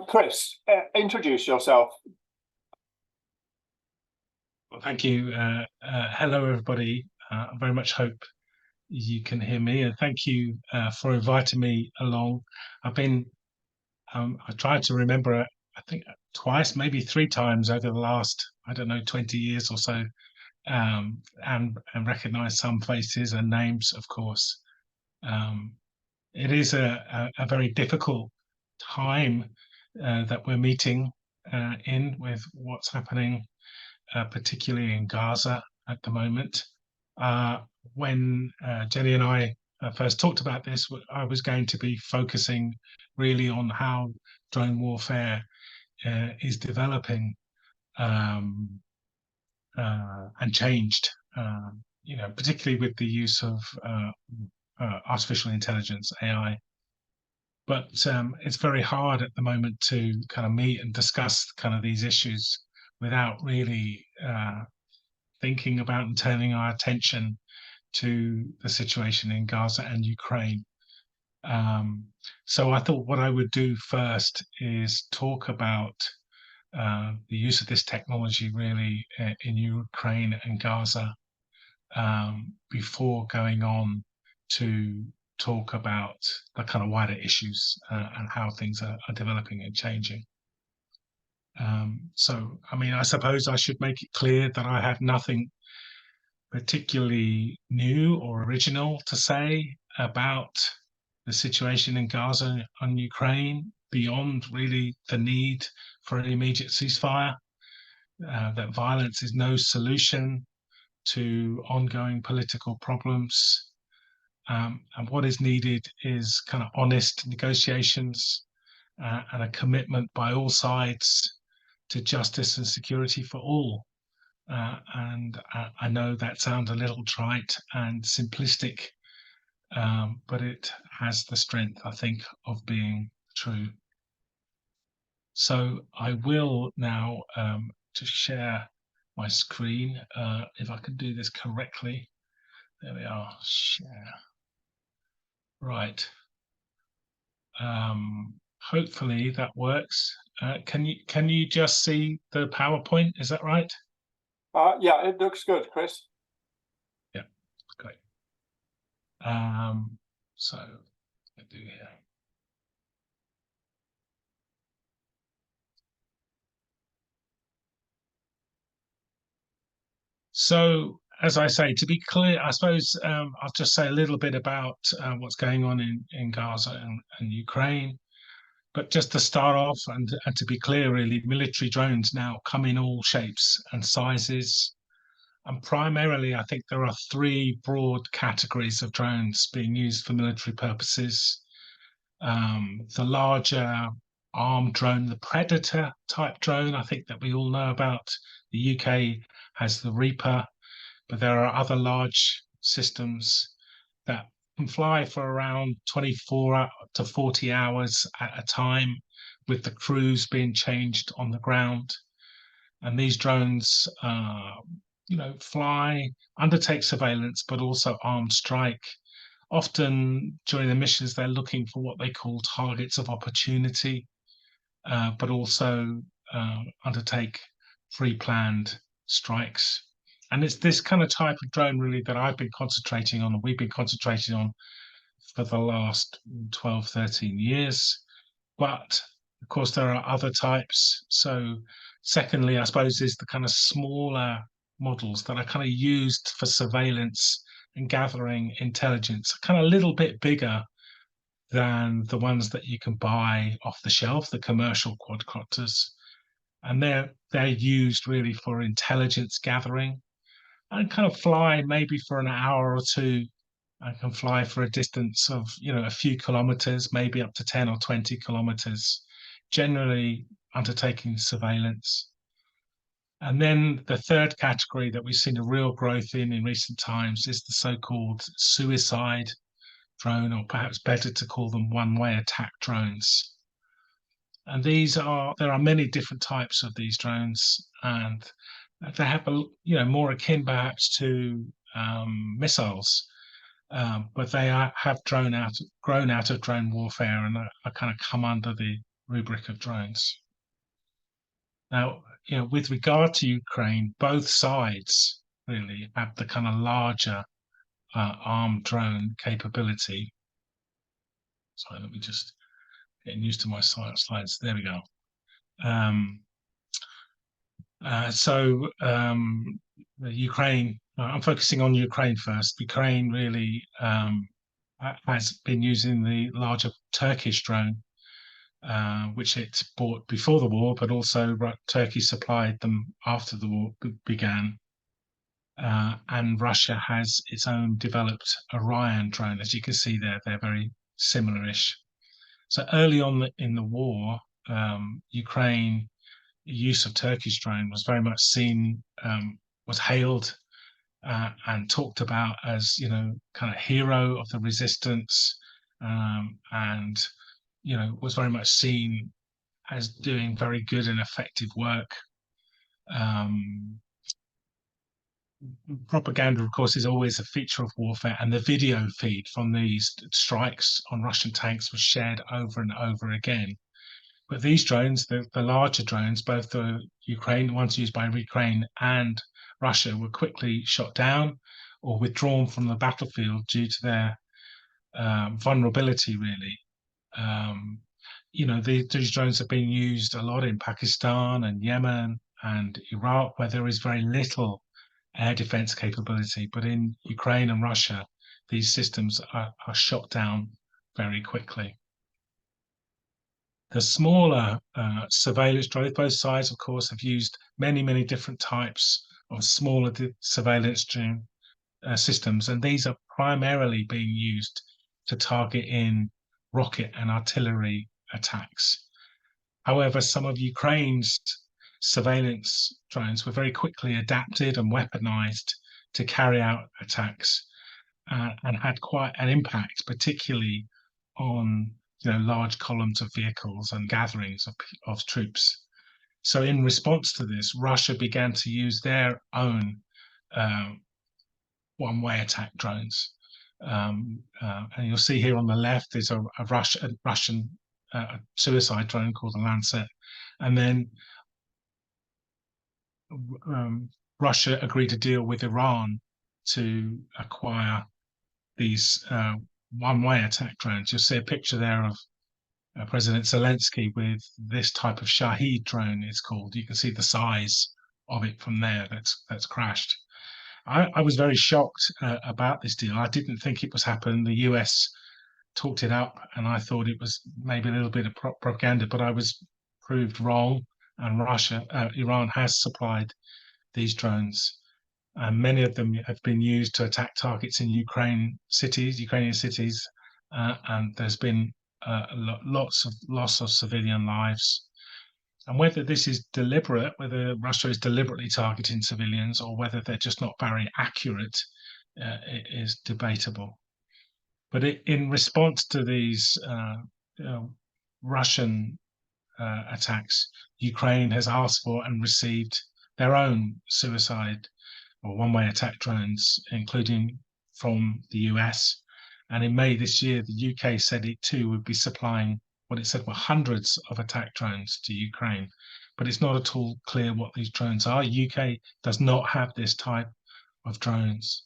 Chris, introduce yourself. Well, thank you. Hello, everybody. I very much hope you can hear me, and thank you for inviting me along. I've been, I tried to remember, I think twice, maybe three times over the last, I don't know, 20 years or so, and recognize some faces and names, of course. It is a very difficult time that we're meeting in with what's happening, particularly in Gaza at the moment. When Jenny and I first talked about this, I was going to be focusing really on how drone warfare is developing and changed, particularly with the use of artificial intelligence, AI. But it's very hard at the moment to kind of meet and discuss kind of these issues without really thinking about and turning our attention to the situation in Gaza and Ukraine. So I thought what I would do first is talk about the use of this technology really in Ukraine and Gaza before going on to talk about the kind of wider issues and how things are developing and changing. So, I mean, I suppose I should make it clear that I have nothing particularly new or original to say about the situation in Gaza and Ukraine beyond really the need for an immediate ceasefire, that violence is no solution to ongoing political problems. And what is needed is kind of honest negotiations and a commitment by all sides to justice and security for all. And I know that sounds a little trite and simplistic, but it has the strength, I think, of being true. So I will now just share my screen, if I can do this correctly. There we are, share. Right. Hopefully that works. Can you just see the PowerPoint? Is that right? Yeah, it looks good, Chris. Yeah, great. So I do here. So, as I say, to be clear, I suppose I'll just say a little bit about what's going on in Gaza and Ukraine. But just to start off and to be clear, really, military drones now come in all shapes and sizes. And primarily, I think there are three broad categories of drones being used for military purposes. The larger armed drone, the Predator type drone, I think that we all know about. The UK has the Reaper, but there are other large systems that can fly for around 24 to 40 hours at a time, with the crews being changed on the ground. And these drones, fly, undertake surveillance, but also armed strike. Often during the missions, they're looking for what they call targets of opportunity, but also undertake pre-planned strikes. And it's this kind of type of drone really that I've been concentrating on, and we've been concentrating on for the last 12, 13 years. But of course, there are other types. So secondly, I suppose, is the kind of smaller models that are kind of used for surveillance and gathering intelligence, kind of a little bit bigger than the ones that you can buy off the shelf, the commercial quadcopters. And they're used really for intelligence gathering and kind of fly maybe for an hour or two. I can fly for a distance of, a few kilometers, maybe up to 10 or 20 kilometers, generally undertaking surveillance. And then the third category that we've seen a real growth in recent times is the so-called suicide drone, or perhaps better to call them one-way attack drones. And there are many different types of these drones, and they have more akin perhaps to missiles, but they have grown out of drone warfare and are kind of come under the rubric of drones. Now, with regard to Ukraine, both sides really have the kind of larger armed drone capability. Sorry, let me just get used to my slides. There we go. Ukraine, I'm focusing on Ukraine first. Ukraine really has been using the larger Turkish drone, which it bought before the war, but also Turkey supplied them after the war began. And Russia has its own developed Orion drone. As you can see there, they're very similar-ish. So early on in the war, Ukraine use of Turkish drone was very much seen, was hailed and talked about as, kind of hero of the resistance, and, was very much seen as doing very good and effective work. Propaganda, of course, is always a feature of warfare, and the video feed from these strikes on Russian tanks was shared over and over again. But these drones, the larger drones, both the ones used by Ukraine and Russia, were quickly shot down or withdrawn from the battlefield due to their vulnerability, really. These drones have been used a lot in Pakistan and Yemen and Iraq, where there is very little air defense capability. But in Ukraine and Russia, these systems are shot down very quickly. The smaller surveillance drones, both sides, of course, have used many, many different types of smaller surveillance drone systems, and these are primarily being used to target in rocket and artillery attacks. However, some of Ukraine's surveillance drones were very quickly adapted and weaponized to carry out attacks, and had quite an impact, particularly on large columns of vehicles and gatherings of troops. So in response to this, Russia began to use their own one-way attack drones. And you'll see here on the left, there's a Russian suicide drone called the Lancet. And then Russia agreed to deal with Iran to acquire these one-way attack drones. You'll see a picture there of President Zelensky with this type of Shahed drone, it's called. You can see the size of it from there that's crashed. I was very shocked about this deal. I didn't think it was happening. The US talked it up, and I thought it was maybe a little bit of propaganda, but I was proved wrong. And Iran has supplied these drones. And many of them have been used to attack targets in Ukrainian cities, and there's been lots of loss of civilian lives. And whether this is deliberate, whether Russia is deliberately targeting civilians, or whether they're just not very accurate, is debatable. But in response to these Russian attacks, Ukraine has asked for and received their own suicide or one-way attack drones, including from the US. And in May this year, the UK said it too would be supplying what it said were hundreds of attack drones to Ukraine. But it's not at all clear what these drones are. UK does not have this type of drones.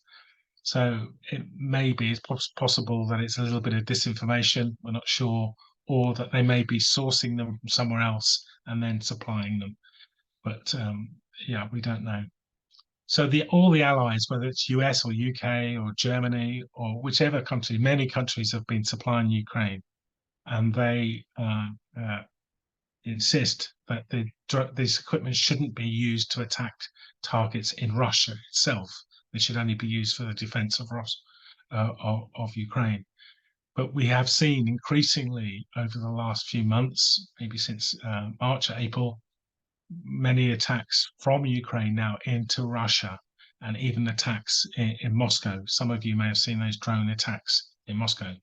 So it may be possible that it's a little bit of disinformation, we're not sure, or that they may be sourcing them from somewhere else and then supplying them. But we don't know. So all the allies, whether it's US or UK or Germany or whichever country, many countries have been supplying Ukraine, and they insist that this equipment shouldn't be used to attack targets in Russia itself. They should only be used for the defense of Ukraine. But we have seen increasingly over the last few months, maybe since March or April, many attacks from Ukraine now into Russia, and even attacks in Moscow. Some of you may have seen those drone attacks in Moscow.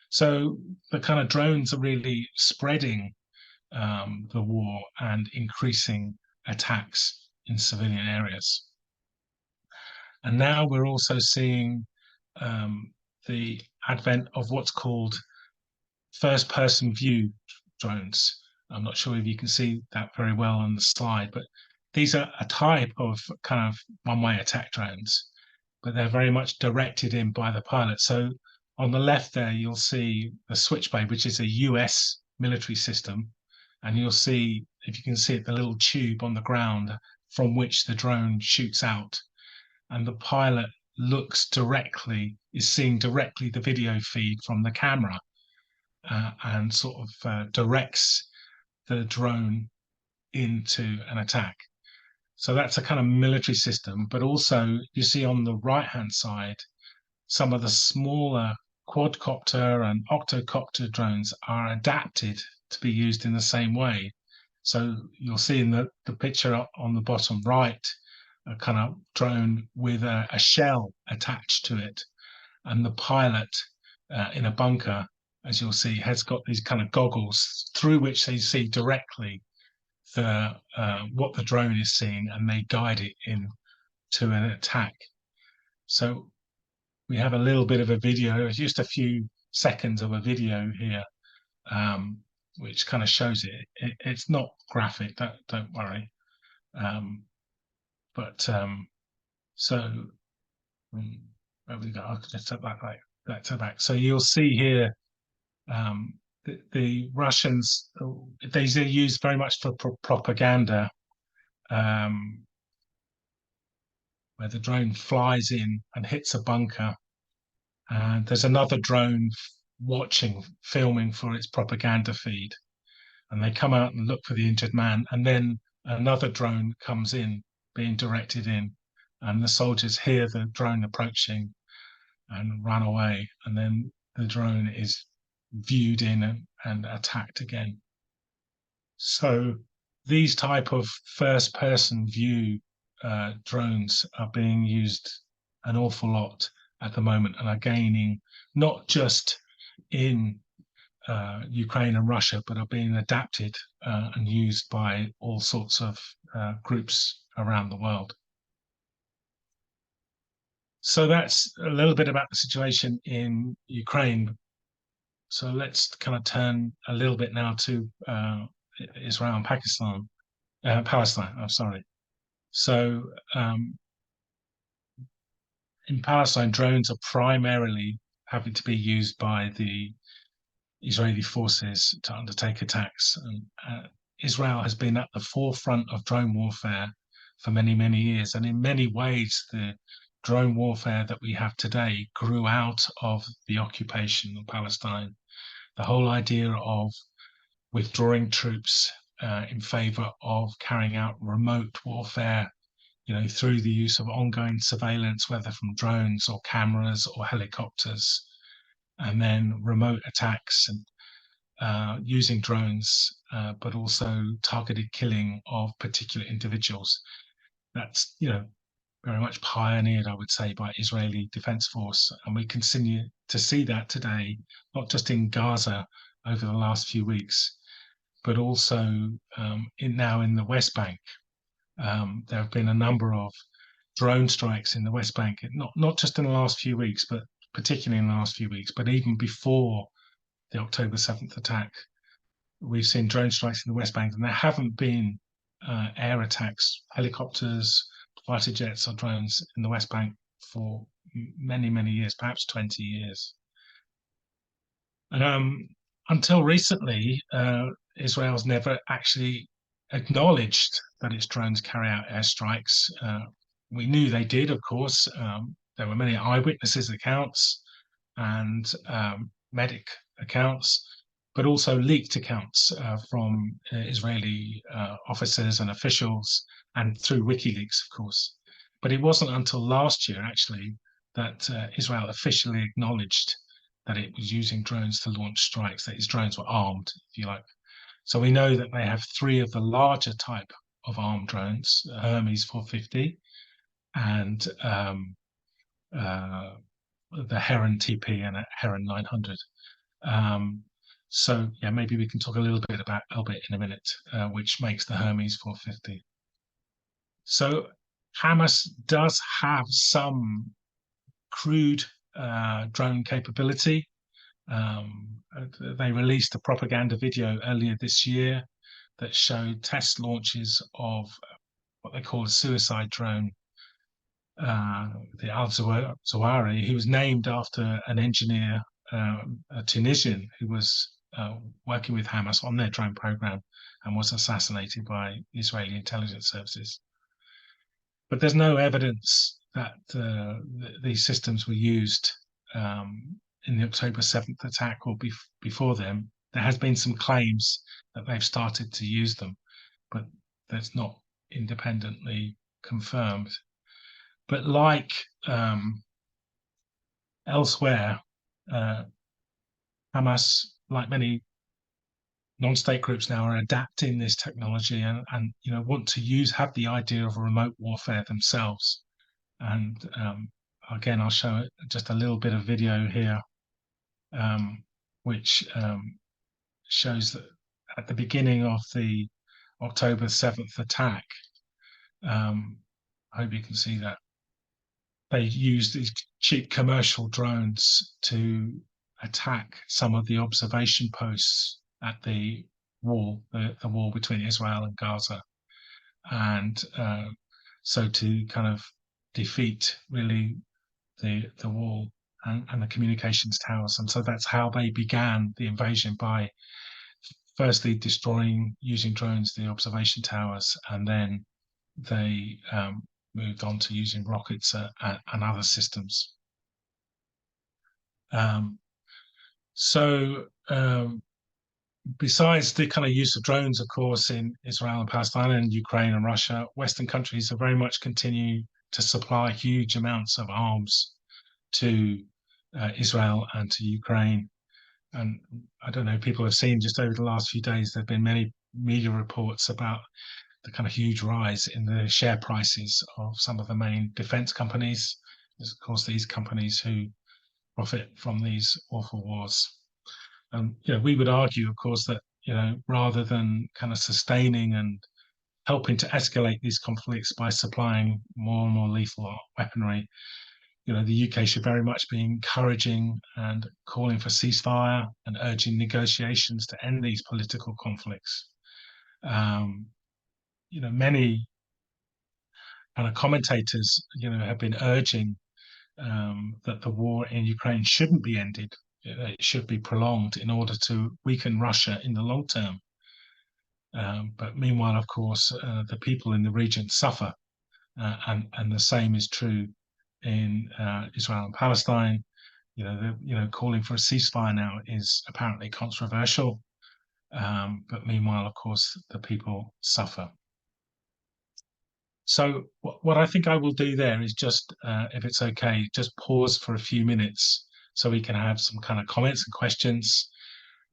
So the kind of drones are really spreading the war and increasing attacks in civilian areas. And now we're also seeing the advent of what's called first-person view drones. I'm not sure if you can see that very well on the slide, but these are a type of kind of one-way attack drones, but they're very much directed in by the pilot. So on the left there, you'll see the Switchblade, which is a US military system. And you'll see, if you can see it, the little tube on the ground from which the drone shoots out. And the pilot is seeing directly the video feed from the camera and sort of directs the drone into an attack. So that's a kind of military system, but also you see on the right-hand side, some of the smaller quadcopter and octocopter drones are adapted to be used in the same way. So you'll see in the picture on the bottom right, a kind of drone with a shell attached to it. And the pilot in a bunker, as you'll see, has got these kind of goggles through which they see directly what the drone is seeing, and they guide it in to an attack. So we have a little bit of a video. It's just a few seconds of a video here, which kind of shows it. It's not graphic, don't worry. So there we go. I'll just take that back to back. So you'll see here the Russians, these are used very much for propaganda, where the drone flies in and hits a bunker, and there's another drone filming for its propaganda feed, and they come out and look for the injured man, and then another drone comes in, being directed in, and the soldiers hear the drone approaching and run away, and then the drone is viewed in and attacked again. So these type of first-person view drones are being used an awful lot at the moment, and are gaining not just in Ukraine and Russia, but are being adapted and used by all sorts of groups around the world. So that's a little bit about the situation in Ukraine. So let's kind of turn a little bit now to Israel and Palestine. I'm sorry. So in Palestine, drones are primarily having to be used by the Israeli forces to undertake attacks. And Israel has been at the forefront of drone warfare for many, many years. And in many ways, the drone warfare that we have today grew out of the occupation of Palestine. The whole idea of withdrawing troops in favor of carrying out remote warfare, through the use of ongoing surveillance, whether from drones or cameras or helicopters, and then remote attacks and using drones, but also targeted killing of particular individuals. That's, very much pioneered, I would say, by Israeli Defense Force. And we continue to see that today, not just in Gaza over the last few weeks, but also now in the West Bank. There have been a number of drone strikes in the West Bank, not just in the last few weeks, but particularly in the last few weeks, but even before the October 7th attack, we've seen drone strikes in the West Bank, and there haven't been air attacks, helicopters, fighter jets or drones in the West Bank for many, many years, perhaps 20 years. Until recently, Israel's never actually acknowledged that its drones carry out airstrikes. We knew they did, of course. There were many eyewitnesses accounts and medic accounts, but also leaked accounts from Israeli officers and officials, and through WikiLeaks, of course. But it wasn't until last year, actually, that Israel officially acknowledged that it was using drones to launch strikes, that its drones were armed, if you like. So we know that they have 3 of the larger type of armed drones, Hermes 450 and the Heron TP and a Heron 900. So yeah, maybe we can talk a little bit about Elbit in a minute, which makes the Hermes 450. So Hamas does have some crude drone capability. They released a propaganda video earlier this year that showed test launches of what they call a suicide drone, the Al-Zawahiri. He was named after an engineer, a Tunisian, who was working with Hamas on their drone program and was assassinated by Israeli intelligence services. But there's no evidence that these systems were used in the October 7th attack or before them. There has been some claims that they've started to use them, but that's not independently confirmed. But like elsewhere, Hamas, like many non-state groups now, are adapting this technology and want to have the idea of remote warfare themselves. And again, I'll show just a little bit of video here, which shows that at the beginning of the October 7th attack, I hope you can see that, they used these cheap commercial drones to attack some of the observation posts at the wall, the wall between Israel and Gaza. And so to kind of defeat really the wall and the communications towers. And so that's how they began the invasion, by firstly destroying, using drones, the observation towers, and then they moved on to using rockets and other systems. Besides the kind of use of drones, of course, in Israel and Palestine and Ukraine and Russia, Western countries are very much continue to supply huge amounts of arms to Israel and to Ukraine. And I don't know, people have seen just over the last few days, there have been many media reports about the kind of huge rise in the share prices of some of the main defense companies. There's, of course, these companies who profit from these awful wars. We would argue, of course, that rather than kind of sustaining and helping to escalate these conflicts by supplying more and more lethal weaponry, the UK should very much be encouraging and calling for ceasefire and urging negotiations to end these political conflicts. Many kind of commentators, have been urging that the war in Ukraine shouldn't be ended. It should be prolonged in order to weaken Russia in the long term. But meanwhile, of course, the people in the region suffer, and the same is true in Israel and Palestine. Calling for a ceasefire now is apparently controversial, but meanwhile, of course, the people suffer. So what I think I will do there is just, if it's okay, just pause for a few minutes so we can have some kind of comments and questions,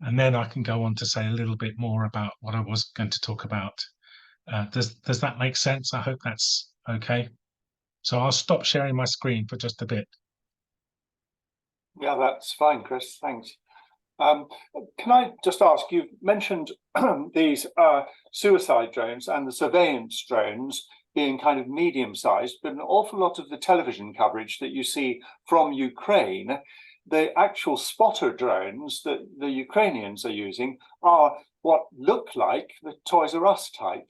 and then I can go on to say a little bit more about what I was going to talk about. Does that make sense? I hope that's okay. So I'll stop sharing my screen for just a bit. Yeah, that's fine, Chris. Thanks. Can I just ask, you've mentioned these suicide drones and the surveillance drones being kind of medium-sized, but an awful lot of the television coverage that you see from Ukraine, the actual spotter drones that the Ukrainians are using are what look like the Toys R Us type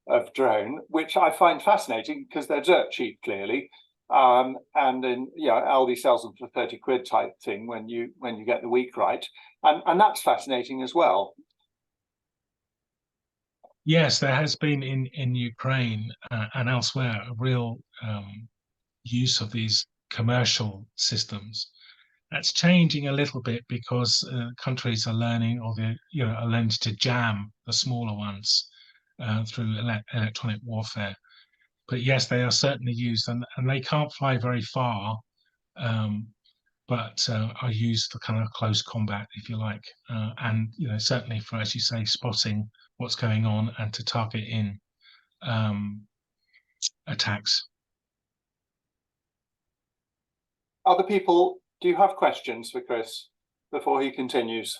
of drone, which I find fascinating because they're dirt cheap, clearly. And then Aldi sells them for 30 quid type thing when you get the week right, and that's fascinating as well. Yes, there has been in Ukraine and elsewhere a real use of these commercial systems. That's changing a little bit because countries are learning, or are learning to jam the smaller ones through electronic warfare. But yes, they are certainly used, and they can't fly very far, but are used for kind of close combat, if you like, and certainly for, as you say, spotting what's going on and to target in attacks. Other people, do you have questions for Chris before he continues?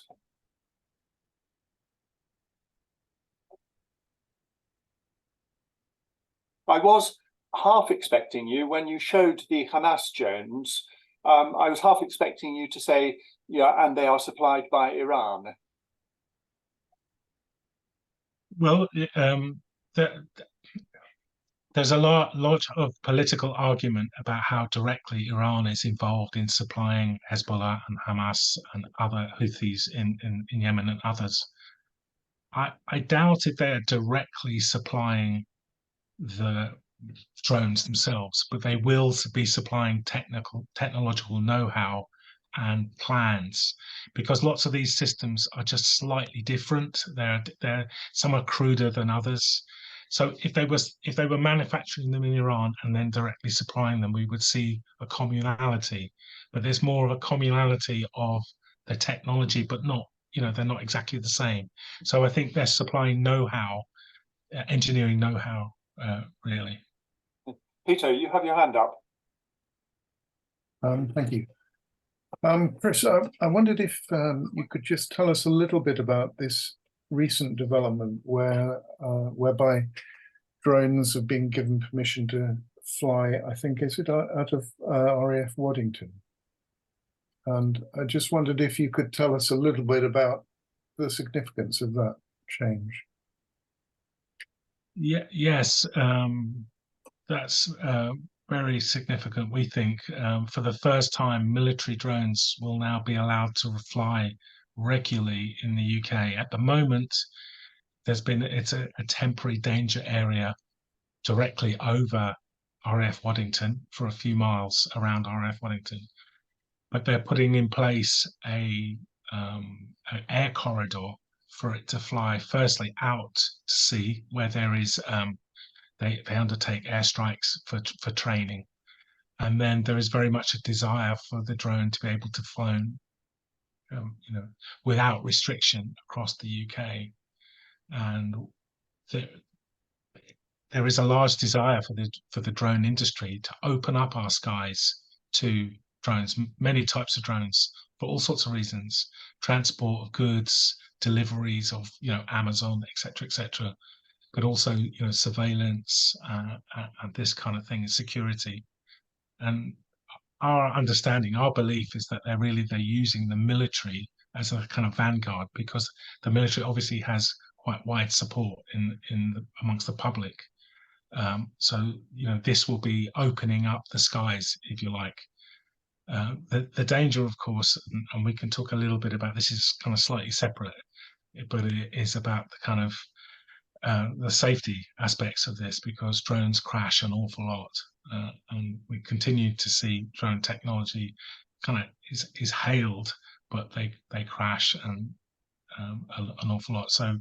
I was half expecting you, when you showed the Hamas drones, I was half expecting you to say, and they are supplied by Iran. Well, there, there's a lot of political argument about how directly Iran is involved in supplying Hezbollah and Hamas and other Houthis in Yemen and others. I doubt if they're directly supplying the drones themselves, but they will be supplying technological know-how and plans, because lots of these systems are just slightly different. They're some are cruder than others. So if they were manufacturing them in Iran and then directly supplying them, we would see a communality. But there's more of a communality of the technology, but not, they're not exactly the same. So I think they're supplying know-how, engineering know-how, really. Peter, you have your hand up. Thank you. Chris, I wondered if you could just tell us a little bit about this recent development whereby drones have been given permission to fly, I think, is it out of RAF Waddington? And I just wondered if you could tell us a little bit about the significance of that change. Yes, that's very significant. We think for the first time, military drones will now be allowed to fly regularly in the UK. At the moment, it's a temporary danger area directly over RAF Waddington for a few miles around RAF Waddington, but they're putting in place an air corridor for it to fly firstly out to sea where there is they undertake airstrikes for training, and then there is very much a desire for the drone to be able to fly without restriction across the UK, and there is a large desire for the drone industry to open up our skies to drones, many types of drones, for all sorts of reasons: transport of goods, deliveries of Amazon, etc., but also surveillance and this kind of thing, security. And our understanding, our belief is that they're using the military as a kind of vanguard, because the military obviously has quite wide support amongst the public. So this will be opening up the skies, if you like. The danger, of course, and we can talk a little bit about this, is kind of slightly separate, but it is about the kind of the safety aspects of this, because drones crash an awful lot, and we continue to see drone technology kind of is hailed, but they crash and an awful lot. So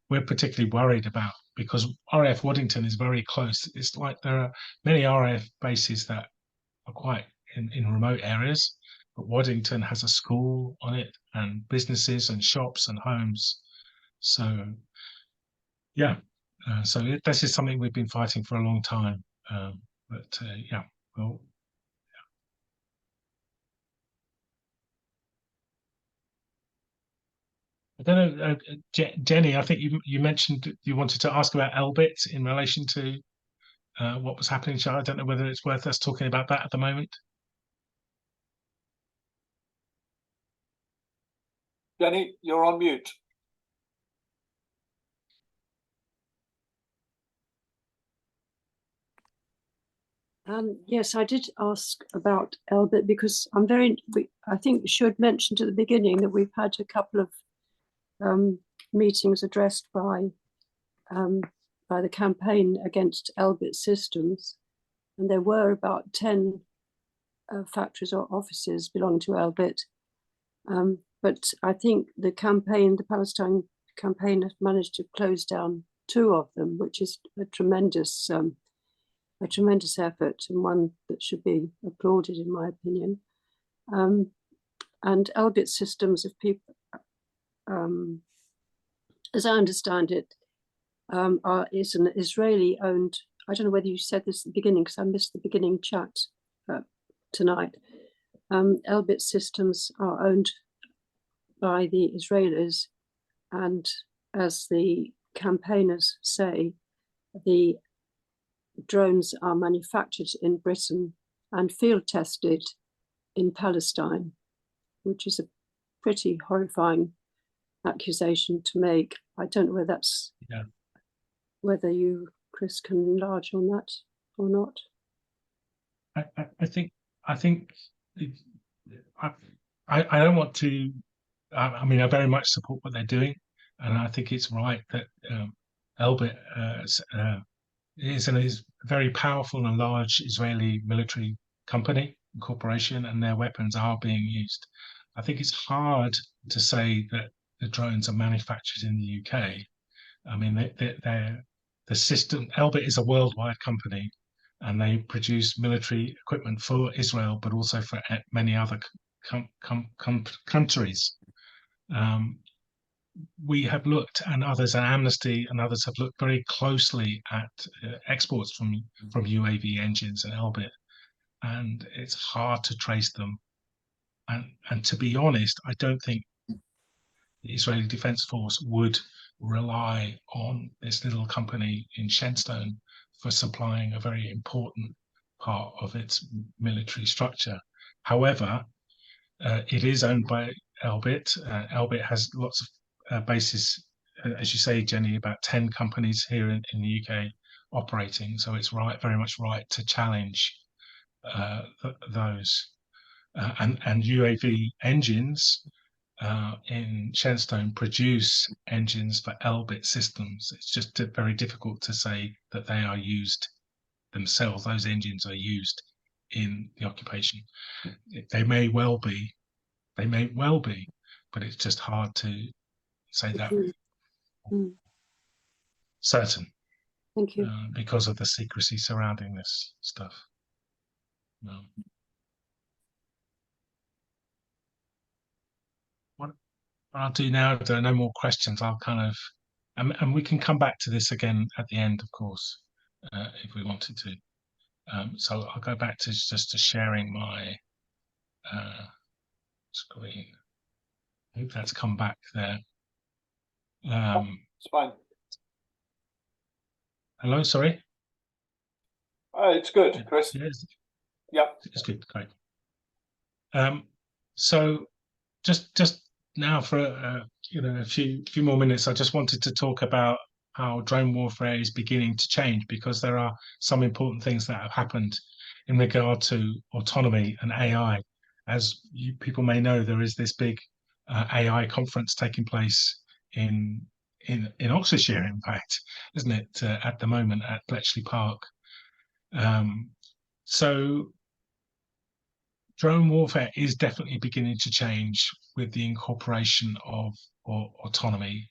we're particularly worried about, because RAF Waddington is very close. It's like there are many RAF bases that are quite in remote areas, but Waddington has a school on it and businesses and shops and homes. So yeah, so this is something we've been fighting for a long time. Yeah, well. I don't know, Jenny, I think you mentioned you wanted to ask about Elbit in relation to what was happening. I don't know whether it's worth us talking about that at the moment. Jenny, you're on mute. Yes, I did ask about Elbit because I think we should mention at the beginning that we've had a couple of meetings addressed by the campaign against Elbit systems, and there were about 10 factories or offices belonging to Elbit. But I think the Palestine campaign, has managed to close down 2 of them, which is a tremendous effort, and one that should be applauded, in my opinion. And Elbit systems, as I understand it, is an Israeli-owned. I don't know whether you said this at the beginning, because I missed the beginning chat tonight. Elbit systems are owned by the Israelis, and as the campaigners say, the drones are manufactured in Britain and field tested in Palestine, which is a pretty horrifying accusation to make. I don't know whether that's whether you, Chris, can enlarge on that or not. I think I don't want to. I mean, I very much support what they're doing, and I think it's right that Elbit is a very powerful and large Israeli military company and corporation, and their weapons are being used. I think it's hard to say that the drones are manufactured in the UK. I mean, they're the system. Elbit is a worldwide company, and they produce military equipment for Israel, but also for many other countries. We have looked, and others, and Amnesty and others have looked very closely at exports from UAV engines and Elbit, and it's hard to trace them. And to be honest, I don't think the Israeli Defense Force would rely on this little company in Shenstone for supplying a very important part of its military structure. However, it is owned by Elbit. Elbit has lots of bases, as you say, Jenny, about 10 companies here in the UK operating. So it's very much right to challenge those. And UAV engines in Shenstone produce engines for Elbit systems. It's just very difficult to say that they are used themselves. Those engines are used in the occupation. They may well be, but it's just hard to say that certain. Thank you. Because of the secrecy surrounding this stuff. What I'll do now, if there are no more questions, I'll kind of, and we can come back to this again at the end, of course, if we wanted to. So I'll go back to just to sharing my screen. I hope that's come back there. It's fine. Hello, sorry. It's good, Chris. Yes. Yeah, it's good. Great. So just now for a few more minutes, I just wanted to talk about how drone warfare is beginning to change, because there are some important things that have happened in regard to autonomy and AI. As people may know, there is this big AI conference taking place in Oxfordshire, in fact, isn't it, at the moment at Bletchley Park. So drone warfare is definitely beginning to change with the incorporation of autonomy.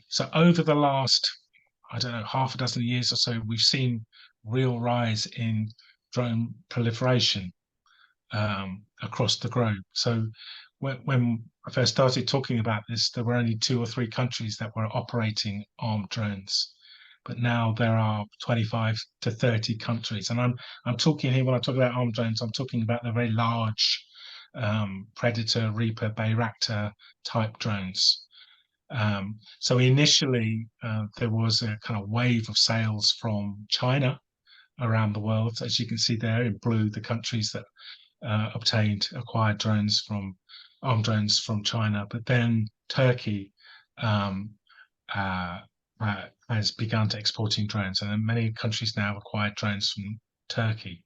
So over the last, I don't know, half a dozen years or so, we've seen real rise in drone proliferation across the globe. So when I first started talking about this, there were only 2 or 3 countries that were operating armed drones, but now there are 25 to 30 countries. And I'm talking here, when I talk about armed drones, I'm talking about the very large Predator, Reaper, Bayraktar type drones. So initially, there was a kind of wave of sales from China around the world. As you can see there in blue, the countries that acquired armed drones from China. But then Turkey has begun to exporting drones, and many countries now acquired drones from Turkey.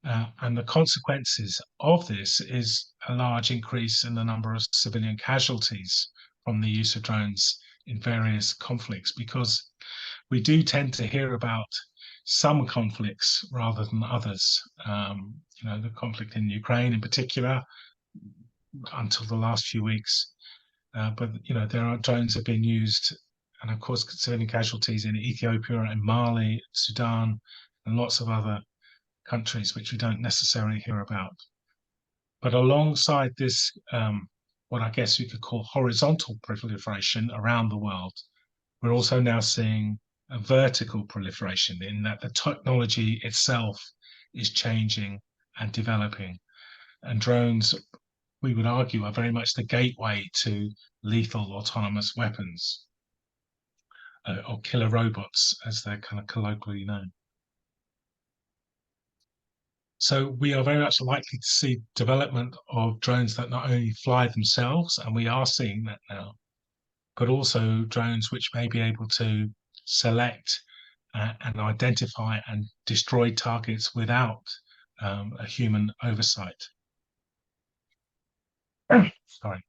And the consequences of this is a large increase in the number of civilian casualties from the use of drones in various conflicts, because we do tend to hear about some conflicts rather than others. The conflict in Ukraine in particular, until the last few weeks. But there are drones have been used, and of course civilian casualties in Ethiopia and Mali, Sudan, and lots of other countries which we don't necessarily hear about. But alongside this, what I guess we could call horizontal proliferation around the world, we're also now seeing a vertical proliferation, in that the technology itself is changing and developing. And drones, we would argue, are very much the gateway to lethal autonomous weapons, or killer robots, as they're kind of colloquially known. So we are very much likely to see development of drones that not only fly themselves, and we are seeing that now, but also drones which may be able to select and identify and destroy targets without a human oversight. Sorry.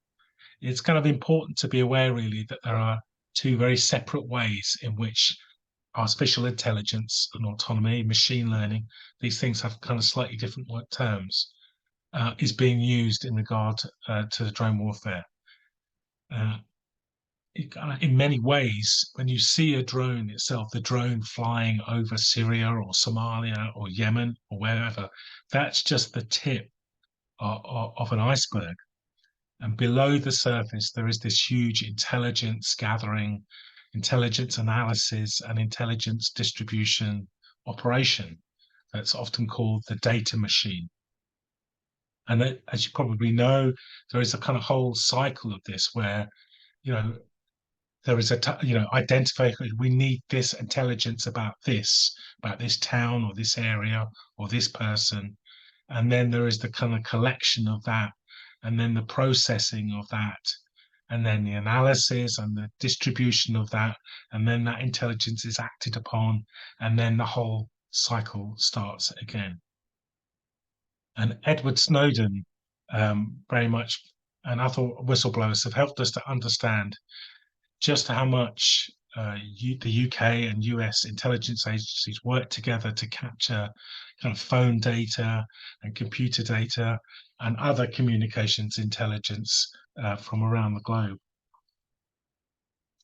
It's kind of important to be aware, really, that there are two very separate ways in which artificial intelligence and autonomy, machine learning, these things have kind of slightly different terms, is being used in regard to the drone warfare. In many ways, when you see a drone itself, the drone flying over Syria or Somalia or Yemen or wherever, that's just the tip of an iceberg. And below the surface, there is this huge intelligence gathering, intelligence analysis, and intelligence distribution operation that's often called the data machine. And as you probably know, there is a kind of whole cycle of this where, there is identify, we need this intelligence about this town or this area or this person. And then there is the kind of collection of that, and then the processing of that, and then the analysis and the distribution of that, and then that intelligence is acted upon, and then the whole cycle starts again. And Edward Snowden, very much, and other whistleblowers have helped us to understand just how much the UK and US intelligence agencies work together to capture kind of phone data and computer data and other communications intelligence from around the globe.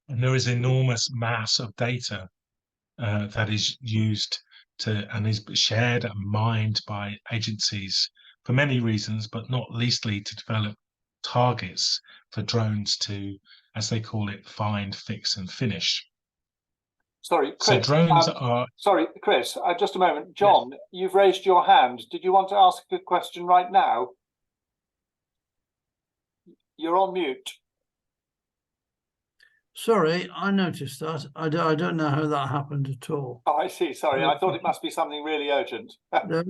And there is enormous mass of data that is used and is shared and mined by agencies for many reasons, but not leastly to develop targets for drones to, as they call it, find, fix, and finish. Sorry, Chris. So drones are... Sorry, Chris, just a moment. John, yes. You've raised your hand. Did you want to ask a question right now? You're on mute. Sorry, I noticed that. I don't know how that happened at all. Oh, I see. Sorry, I thought it must be something really urgent. No,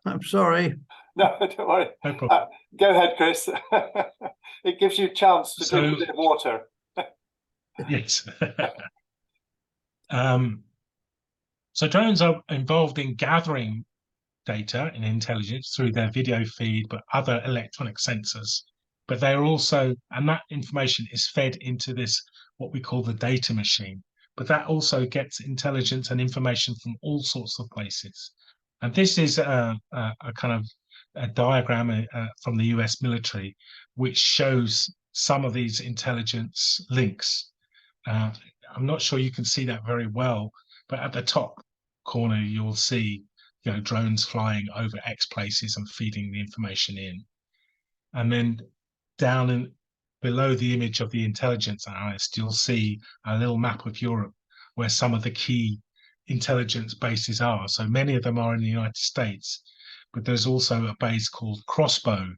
I'm sorry. No, don't worry. No problem. Go ahead, Chris. It gives you a chance to drink a bit of water. Yes. So drones are involved in gathering data and intelligence through their video feed, but other electronic sensors. But they're also, and that information is fed into this, what we call the data machine. But that also gets intelligence and information from all sorts of places. And this is a kind of a diagram from the US military, which shows some of these intelligence links. I'm not sure you can see that very well, but at the top corner, you'll see, drones flying over X places and feeding the information in. And then down and below the image of the intelligence analyst, you'll see a little map of Europe where some of the key intelligence bases are. So many of them are in the United States, but there's also a base called Crossbow,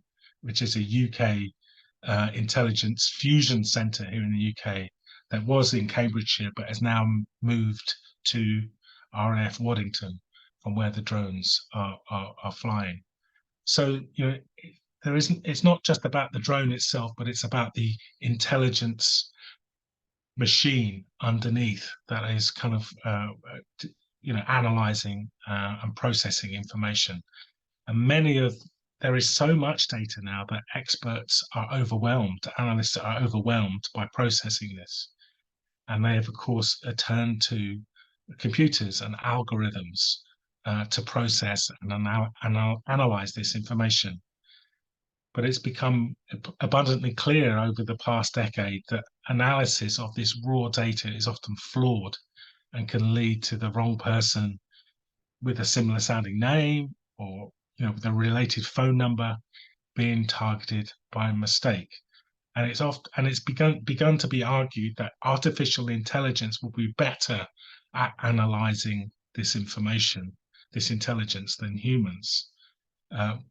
which is a UK intelligence fusion center here in the UK that was in Cambridgeshire, but has now moved to RAF Waddington, from where the drones are flying. So, it's not just about the drone itself, but it's about the intelligence machine underneath that is kind of, analyzing and processing information. And there is so much data now that experts are overwhelmed, analysts are overwhelmed by processing this. And they have, of course, turned to computers and algorithms to process and analyze this information. But it's become abundantly clear over the past decade that analysis of this raw data is often flawed and can lead to the wrong person with a similar sounding name or with a related phone number being targeted by mistake. And it's begun to be argued that artificial intelligence will be better at analyzing this information, this intelligence, than humans.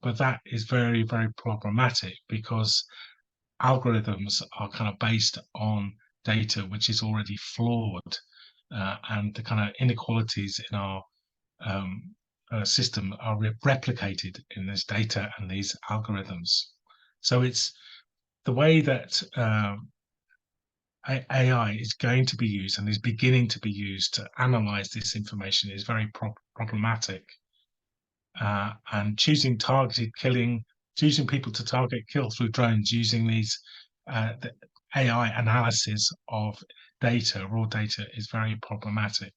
But that is very, very problematic because algorithms are kind of based on data which is already flawed, and the kind of inequalities in our system are replicated in this data and these algorithms. So it's the way that AI is going to be used and is beginning to be used to analyze this information is very problematic. And choosing people to target kill through drones using these the AI analysis of data, raw data, is very problematic,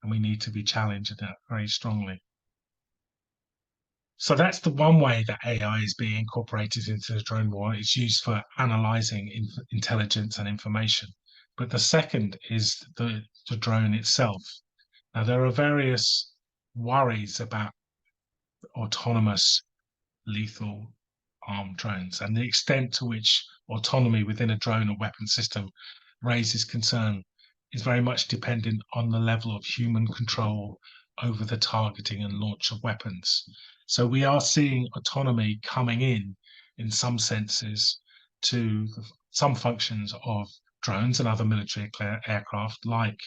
and we need to be challenged that very strongly. So that's the one way that AI is being incorporated into the drone war. It's used for analyzing intelligence and information. But the second is the drone itself. Now, there are various worries about autonomous lethal armed drones, and the extent to which autonomy within a drone or weapon system raises concern is very much dependent on the level of human control over the targeting and launch of weapons. So we are seeing autonomy coming in some senses, to some functions of drones and other military aircraft, like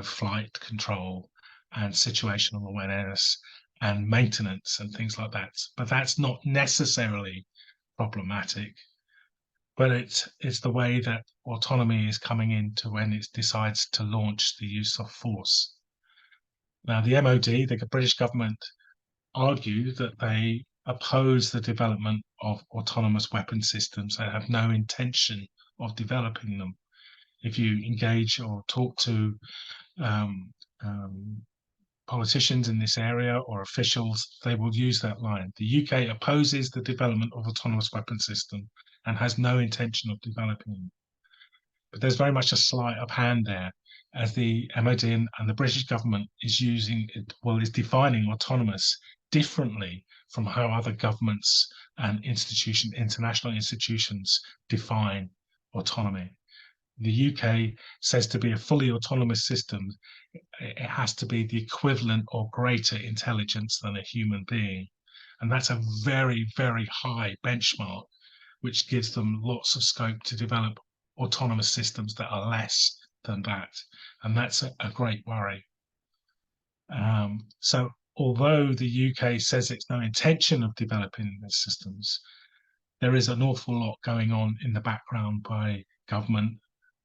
flight control and situational awareness and maintenance and things like that. But that's not necessarily problematic. But it's the way that autonomy is coming into when it decides to launch the use of force. Now, the MOD, the British government, argue that they oppose the development of autonomous weapon systems and have no intention of developing them. If you engage or talk to politicians in this area or officials, they will use that line. The UK opposes the development of autonomous weapon system and has no intention of developing them. But there's very much a sleight of hand there, as the MOD and the British government is defining autonomous differently from how other governments and international institutions define autonomy. The UK says to be a fully autonomous system, it has to be the equivalent or greater intelligence than a human being. And that's a very, very high benchmark, which gives them lots of scope to develop autonomous systems that are less than that. And that's a great worry. So although the UK says it's no intention of developing these systems, there is an awful lot going on in the background by government,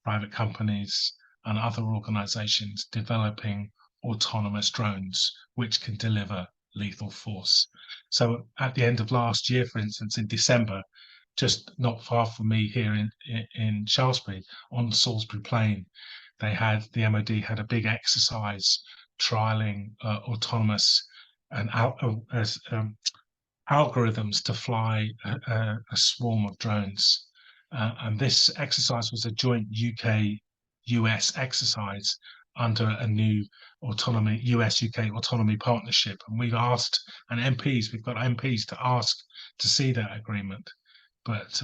private companies, and other organizations developing autonomous drones which can deliver lethal force. So at the end of last year, for instance, in December, just not far from me here in Shaftesbury, on Salisbury Plain, the MOD had a big exercise trialing autonomous and algorithms to fly a swarm of drones. And this exercise was a joint UK-US exercise under a new US-UK autonomy partnership. And we've got MPs to ask to see that agreement, but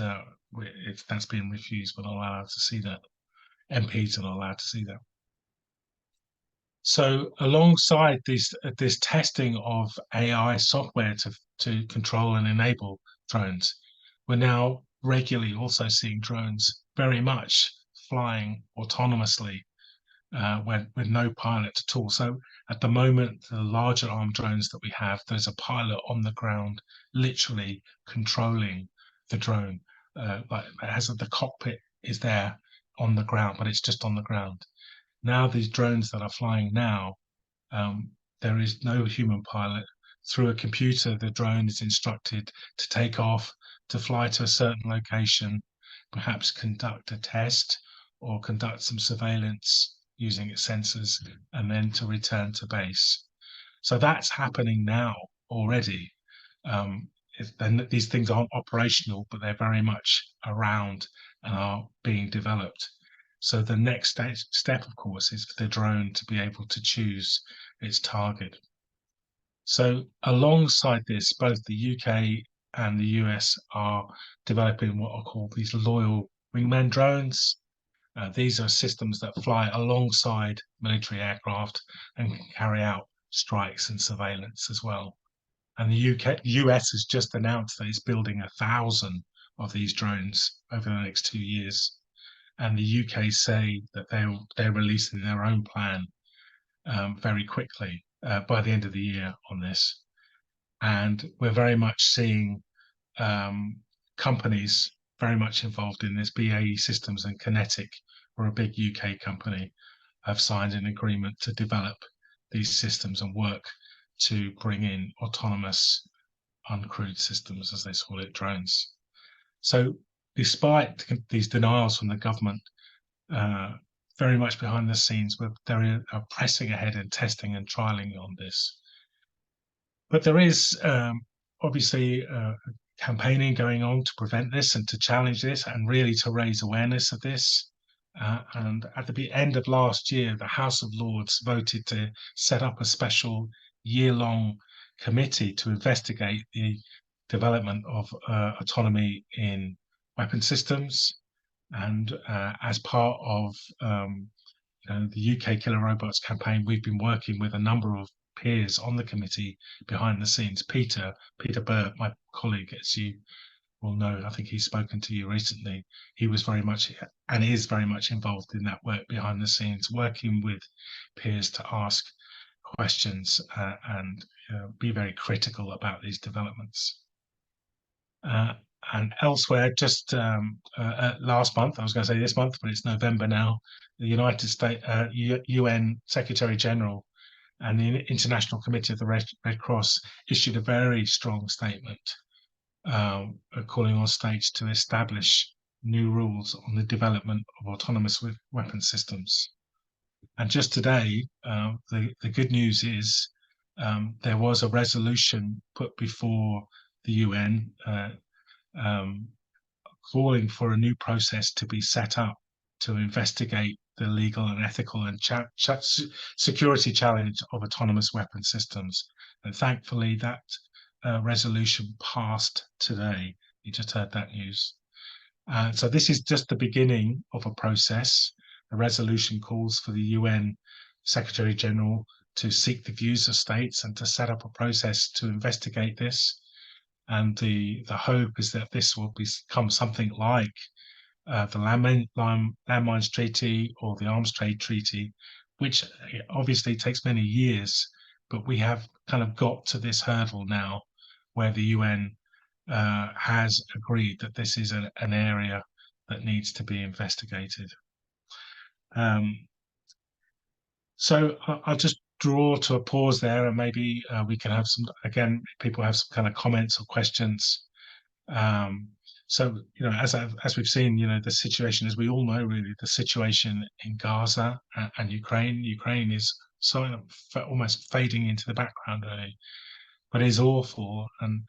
that's been refused. We're not allowed to see that. MPs are not allowed to see that. So alongside this testing of AI software to control and enable drones, we're now regularly also seeing drones very much flying autonomously with no pilot at all. So at the moment, the larger armed drones that we have, there's a pilot on the ground literally controlling the drone. The cockpit is there on the ground, but it's just on the ground. Now these drones that are flying now, there is no human pilot. Through a computer, the drone is instructed to take off, to fly to a certain location, perhaps conduct a test or conduct some surveillance using its sensors, and then to return to base. So that's happening now already. These things aren't operational, but they're very much around and are being developed. So the next step, of course, is for the drone to be able to choose its target. So alongside this, both the UK and the US are developing what are called these loyal wingman drones. These are systems that fly alongside military aircraft and can carry out strikes and surveillance as well. And the US has just announced that it's building 1,000 of these drones over the next 2 years. And the UK say that they're releasing their own plan very quickly. by the end of the year on this. And we're very much seeing companies very much involved in this. BAE Systems and Kinetic, or a big UK company, have signed an agreement to develop these systems and work to bring in autonomous uncrewed systems, as they call it, drones. So despite these denials from the government, very much behind the scenes, they're pressing ahead and testing and trialing on this. But there is obviously campaigning going on to prevent this and to challenge this and really to raise awareness of this. And at the end of last year, the House of Lords voted to set up a special year-long committee to investigate the development of autonomy in weapon systems. And as part of the UK Killer Robots campaign, we've been working with a number of peers on the committee behind the scenes. Peter Burt, my colleague, as you will know, I think he's spoken to you recently. He was very much and is very much involved in that work behind the scenes, working with peers to ask questions and be very critical about these developments. And elsewhere, just last month, I was going to say this month, but it's November now, the United States UN Secretary General and the International Committee of the Red Cross issued a very strong statement calling on states to establish new rules on the development of autonomous weapon systems. And just today, the good news is there was a resolution put before the UN calling for a new process to be set up to investigate the legal and ethical and security challenge of autonomous weapon systems. And thankfully, that resolution passed today. You just heard that news. So this is just the beginning of a process. A resolution calls for the UN Secretary General to seek the views of states and to set up a process to investigate this. And the hope is that this will become something like the Landmines Treaty or the Arms Trade Treaty, which obviously takes many years, but we have kind of got to this hurdle now where the UN has agreed that this is an area that needs to be investigated. So I'll just draw to a pause there, and maybe we can have some, again, people have some kind of comments or questions. So, as we've seen, the situation, as we all know, really, the situation in Gaza and Ukraine is sort of almost fading into the background, really, but it is awful. And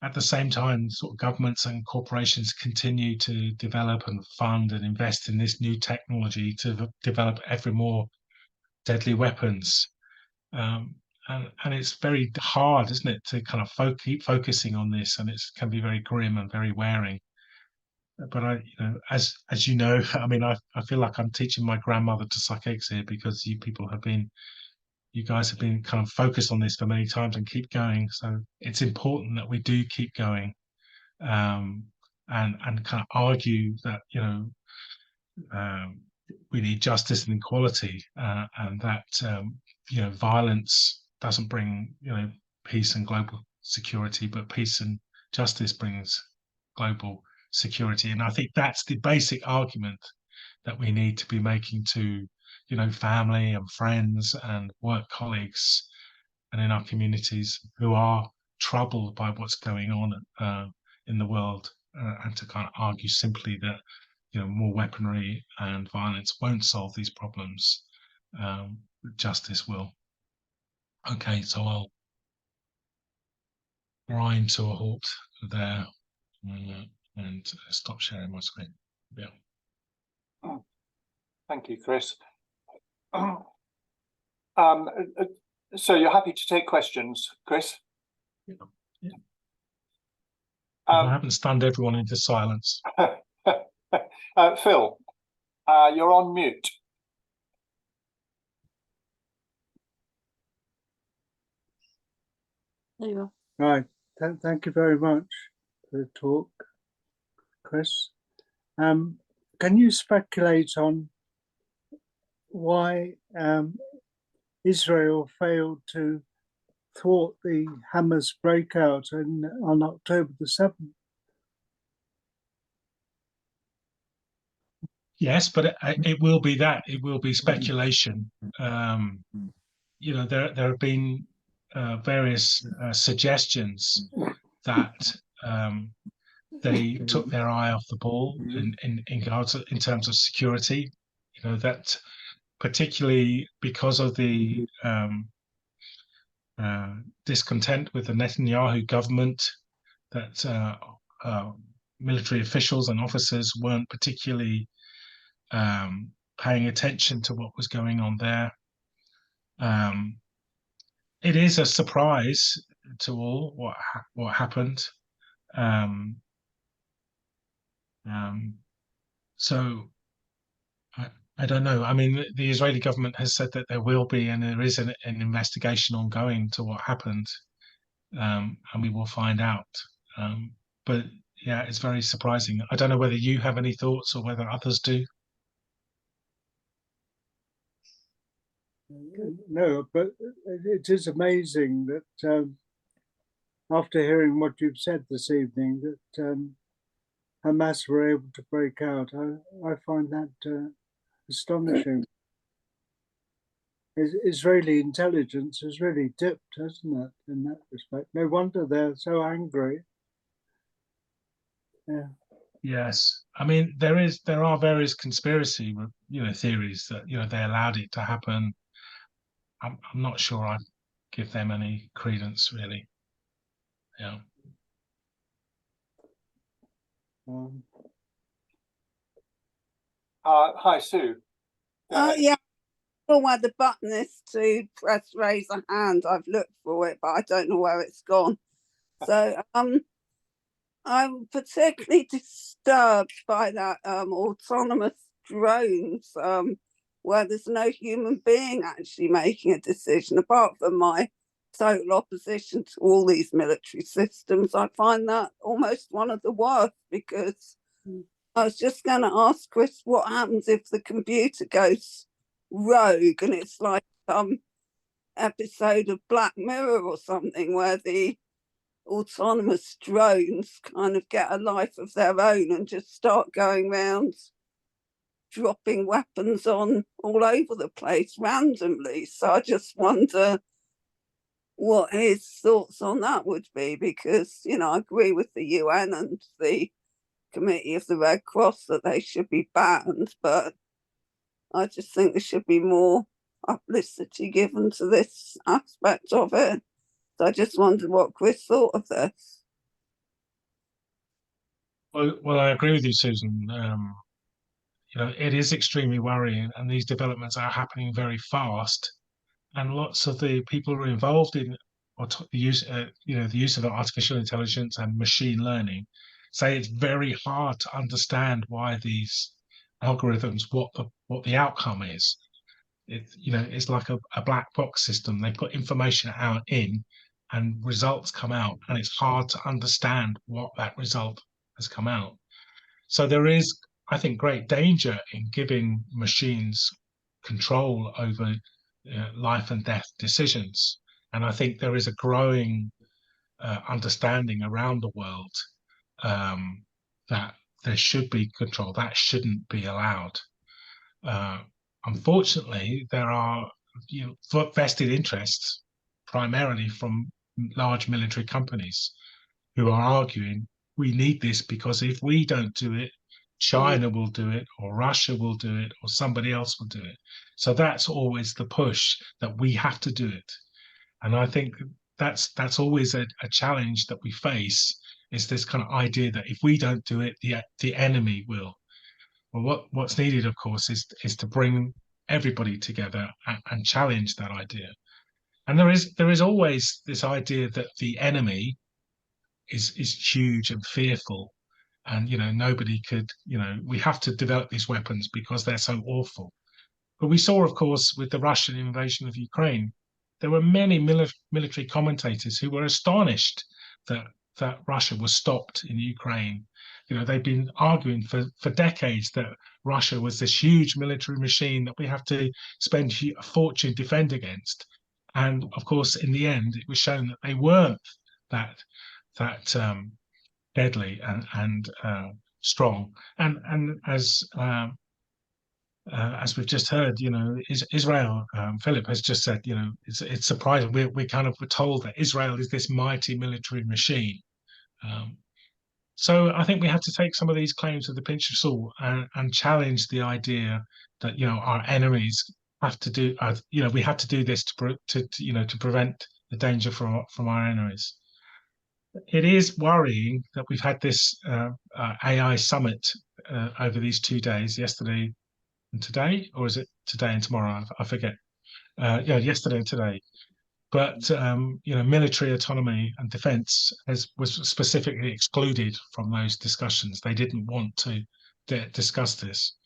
at the same time, sort of governments and corporations continue to develop and fund and invest in this new technology to develop ever more deadly weapons. And it's very hard, isn't it, to kind of keep focusing on this, and it can be very grim and very wearing. But as you know, I mean, I feel like I'm teaching my grandmother to suck eggs here, because you guys have been kind of focused on this for many times and keep going. So it's important that we do keep going, and kind of argue that we need justice and equality, and that violence doesn't bring peace and global security, but peace and justice brings global security. And I think that's the basic argument that we need to be making to family and friends and work colleagues and in our communities who are troubled by what's going on in the world, and to kind of argue simply that more weaponry and violence won't solve these problems. Justice will. Okay, so I'll grind to a halt there and stop sharing my screen. Yeah. Thank you, Chris. So you're happy to take questions, Chris? Yeah. I haven't stunned everyone into silence. Phil, you're on mute. There you are. Right. Thank you very much for the talk, Chris. Can you speculate on why Israel failed to thwart the Hamas breakout on October the 7th. Yes, but it will be that. It will be speculation. You know, there have been various suggestions that they took their eye off the ball in Gaza in terms of security. You know, that particularly because of the discontent with the Netanyahu government, that military officials and officers weren't particularly paying attention to what was going on there. It is a surprise to all what happened. So I don't know. I mean, the Israeli government has said that there will be, and there is an investigation ongoing to what happened, and we will find out. But yeah, it's very surprising. I don't know whether you have any thoughts or whether others do. No, but it is amazing that after hearing what you've said this evening, that Hamas were able to break out. I find that astonishing. Israeli intelligence has really dipped, hasn't it, in that respect? No wonder they're so angry. Yeah. Yes, I mean there are various conspiracy theories that they allowed it to happen. I'm not sure I'd give them any credence really. Yeah. Hi, Sue. Yeah, I don't know where the button is to press raise a hand. I've looked for it, but I don't know where it's gone. So I'm particularly disturbed by that autonomous drones where there's no human being actually making a decision, apart from my total opposition to all these military systems. I find that almost one of the worst, because I was just going to ask Chris, what happens if the computer goes rogue and it's like some episode of Black Mirror or something, where the autonomous drones kind of get a life of their own and just start going around dropping weapons on all over the place randomly. So I just wonder what his thoughts on that would be, because I agree with the UN and the Committee of the Red Cross that they should be banned, but I just think there should be more publicity given to this aspect of it. So I just wondered what Chris thought of this. Well, I agree with you, Susan. It is extremely worrying, and these developments are happening very fast. And lots of the people who are involved in the use of artificial intelligence and machine learning say it's very hard to understand why these algorithms, what the outcome is. It's like a black box system. They put information in, and results come out, and it's hard to understand what that result has come out. So there is, I think, great danger in giving machines control over life and death decisions. And I think there is a growing understanding around the world that there should be control. That shouldn't be allowed. Unfortunately, there are vested interests, primarily from large military companies, who are arguing we need this because if we don't do it, China will do it, or Russia will do it, or somebody else will do it. So that's always the push, that we have to do it. And I think that's always a challenge that we face, is this kind of idea that if we don't do it, the enemy will. Well, what's needed, of course, is to bring everybody together and challenge that idea. And there is always this idea that the enemy is huge and fearful, and nobody could. We have to develop these weapons because they're so awful. But we saw, of course, with the Russian invasion of Ukraine, there were many military commentators who were astonished that Russia was stopped in Ukraine. They've been arguing for decades that Russia was this huge military machine that we have to spend a fortune defend against. And of course, in the end, it was shown that they weren't that deadly and strong. And as we've just heard, Israel, Philip has just said, it's surprising. We kind of were told that Israel is this mighty military machine. So I think we have to take some of these claims with a pinch of salt and challenge the idea that our enemies have to do. We have to do this to prevent the danger from our enemies. It is worrying that we've had this AI summit over these 2 days, yesterday and today, or is it today and tomorrow? I forget. Yesterday and today. But military autonomy and defence was specifically excluded from those discussions. They didn't want to discuss this,